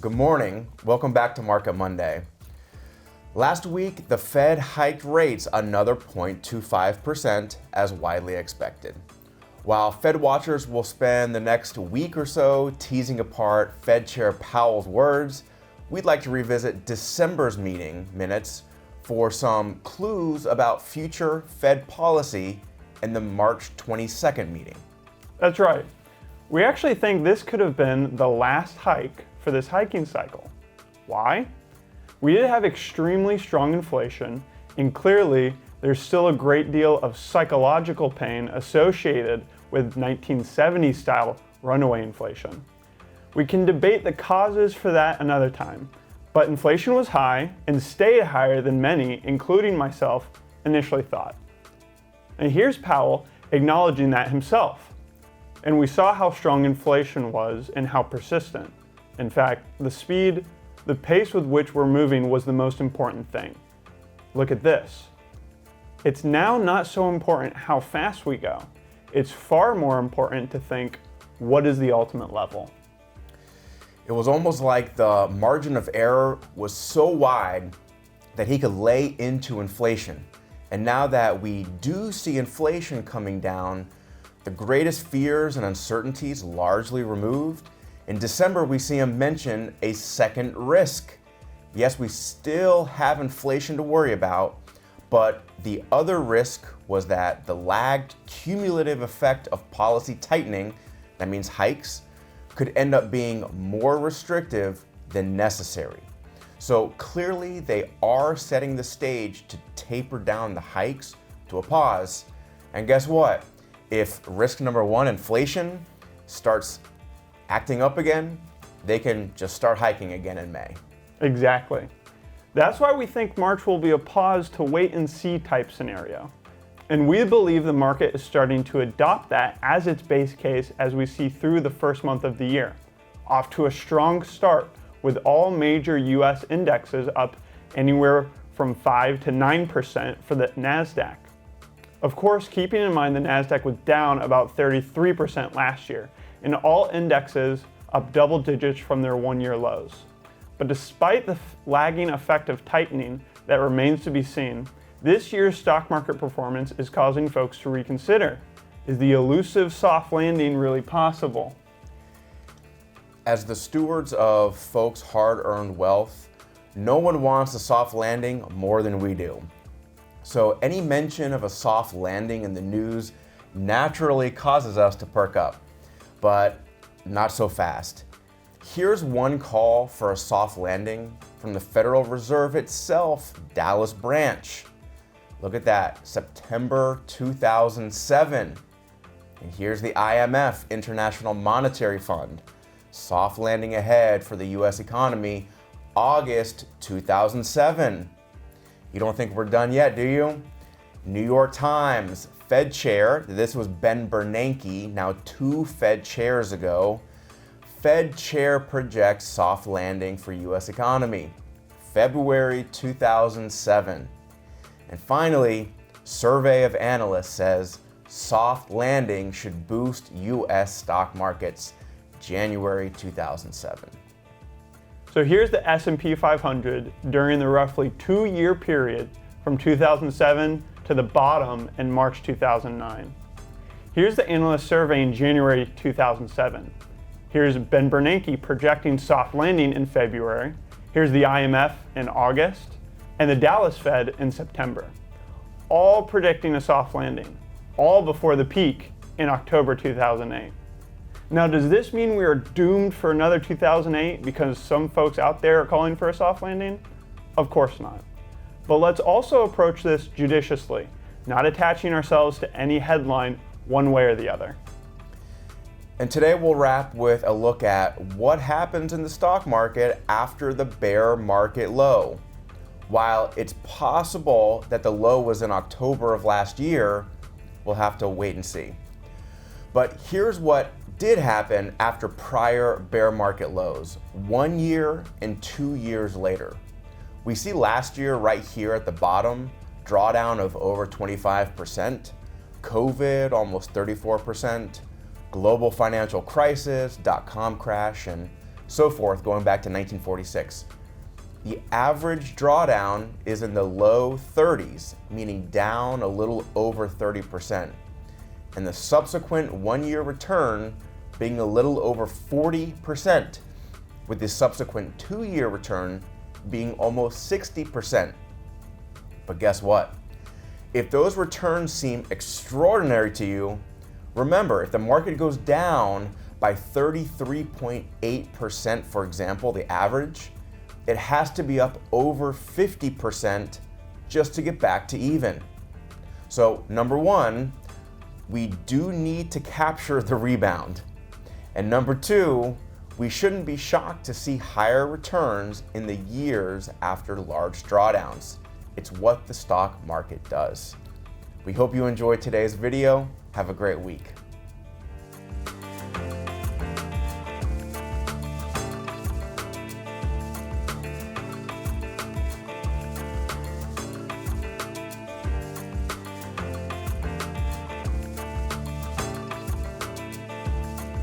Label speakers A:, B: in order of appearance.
A: Good morning. Welcome back to Market Monday. Last week, the Fed hiked rates another 0.25% as widely expected. While Fed watchers will spend the next week or so teasing apart Fed Chair Powell's words, we'd like to revisit December's meeting minutes for some clues about future Fed policy in the March 22nd meeting.
B: That's right. We actually think this could have been the last hike for this hiking cycle. Why? We did have extremely strong inflation, and clearly there's still a great deal of psychological pain associated with 1970s style runaway inflation. We can debate the causes for that another time, but inflation was high and stayed higher than many, including myself, initially thought. And here's Powell acknowledging that himself. And we saw how strong inflation was and how persistent. In fact, the pace with which we're moving was the most important thing. Look at this. It's now not so important how fast we go. It's far more important to think, what is the ultimate level?
A: It was almost like the margin of error was so wide that he could lay into inflation. And now that we do see inflation coming down, the greatest fears and uncertainties largely removed, in December we see him mention a second risk. Yes, we still have inflation to worry about, but the other risk was that the lagged cumulative effect of policy tightening, that means hikes, could end up being more restrictive than necessary. So clearly they are setting the stage to taper down the hikes to a pause. And guess what? If risk number one, inflation, starts acting up again, they can just start hiking again in May.
B: Exactly. That's why we think March will be a pause to wait and see type scenario. And we believe the market is starting to adopt that as its base case as we see through the first month of the year. Off to a strong start with all major US indexes up anywhere from 5 to 9% for the NASDAQ. Of course, keeping in mind the NASDAQ was down about 33% last year, and all indexes up double digits from their one-year lows. But despite the lagging effect of tightening that remains to be seen, this year's stock market performance is causing folks to reconsider. Is the elusive soft landing really possible?
A: As the stewards of folks' hard-earned wealth, no one wants a soft landing more than we do. So any mention of a soft landing in the news naturally causes us to perk up, but not so fast. Here's one call for a soft landing from the Federal Reserve itself, Dallas branch. Look at that, September 2007. And here's the IMF, International Monetary Fund. Soft landing ahead for the US economy, August 2007. You don't think we're done yet, do you? New York Times, Fed Chair, this was Ben Bernanke, now 2 Fed chairs ago. Fed Chair projects soft landing for US economy, February 2007. And finally, Survey of Analysts says soft landing should boost US stock markets, January 2007.
B: So here's the S&P 500 during the roughly 2-year period from 2007 to the bottom in March 2009. Here's the analyst survey in January 2007. Here's Ben Bernanke projecting soft landing in February. Here's the IMF in August, and the Dallas Fed in September. All predicting a soft landing, all before the peak in October 2008. Now, does this mean we are doomed for another 2008 because some folks out there are calling for a soft landing? Of course not. But let's also approach this judiciously, not attaching ourselves to any headline one way or the other.
A: And today we'll wrap with a look at what happens in the stock market after the bear market low. While it's possible that the low was in October of last year, we'll have to wait and see. But here's what did happen after prior bear market lows, 1 year and 2 years later. We see last year right here at the bottom, drawdown of over 25%, COVID almost 34%, global financial crisis, .com crash, and so forth, going back to 1946. The average drawdown is in the low 30s, meaning down a little over 30%, and the subsequent one-year return being a little over 40%, with the subsequent two-year return being almost 60%. But guess what? If those returns seem extraordinary to you, remember, if the market goes down by 33.8%, for example, the average, it has to be up over 50% just to get back to even. So number one, we do need to capture the rebound. And number two, we shouldn't be shocked to see higher returns in the years after large drawdowns. It's what the stock market does. We hope you enjoyed today's video. Have a great week.